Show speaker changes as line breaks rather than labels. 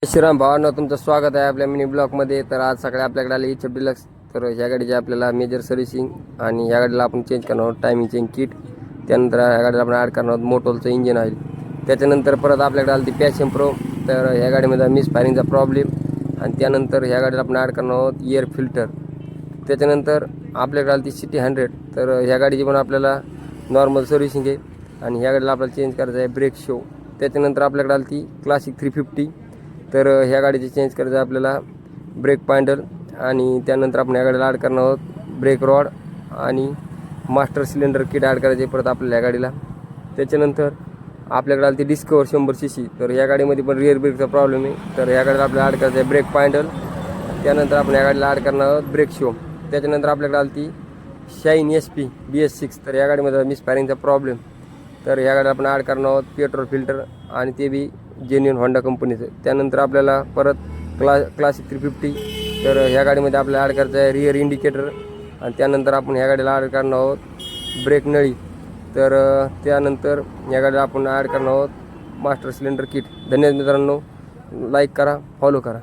श्रीराम भावांनो, तुमचं स्वागत आहे आपल्या मिनी ब्लॉकमध्ये. तर आज सकाळी आपल्याकडे आले एच डिलक्स. तर ह्या गाडीची आपल्याला मेजर सर्व्हिसिंग आणि ह्या गाडीला आपण चेंज करणार आहोत टायमिंग चेंज किट. त्यानंतर ह्या गाडीला आपण ॲड करणार आहोत मोटोलचं इंजिन ऑइल. त्याच्यानंतर परत आपल्याकडे आली ती पॅशन प्रो. तर ह्या गाडीमध्ये मिस फायरिंगचा प्रॉब्लेम. आणि त्यानंतर ह्या गाडीला आपण ॲड करणार आहोत एअर फिल्टर. त्याच्यानंतर आपल्याकडे आली ती सिटी 100. तर ह्या गाडीची पण आपल्याला नॉर्मल सर्व्हिसिंग आहे. आणि ह्या गाडीला आपल्याला चेंज करायचं आहे ब्रेक शो. त्याच्यानंतर आपल्याकडे आली ती क्लासिक 350. तर ह्या गाडीचे चेंज करायचं आपल्याला ब्रेक पॅन्डल. आणि त्यानंतर आपण ह्या गाडीला ॲड करणार आहोत ब्रेक रॉड आणि मास्टर सिलेंडर किट ॲड करायचे परत आपल्या ह्या गाडीला. त्याच्यानंतर आपल्याकडे आली ती डिस्कवर 100cc. तर ह्या गाडीमध्ये पण रिअर ब्रेकचा प्रॉब्लेम आहे. तर ह्या गाडीला आपल्याला ॲड करायचं आहे ब्रेक पॅन्डल. त्यानंतर आपण ह्या गाडीला ॲड करणार आहोत ब्रेक शो. त्याच्यानंतर आपल्याकडे आली ती शाईन SP BS6. तर ह्या गाडीमध्ये मिस फायरिंगचा प्रॉब्लेम. तर ह्या गाडीला आपण ॲड करणार आहोत पेट्रोल फिल्टर आणि ते बी जेन्युइन होंडा कंपनीचं. त्यानंतर आपल्याला परत क्लासिक 350. तर ह्या गाडीमध्ये आपल्याला ॲड करायचं आहे रिअर इंडिकेटर. आणि त्यानंतर आपण ह्या गाडीला ॲड करणार आहोत ब्रेक नळी. तर त्यानंतर ह्या गाडीला आपण ॲड करणार आहोत मास्टर सिलेंडर किट. धन्यवाद मित्रांनो, लाईक करा, फॉलो करा.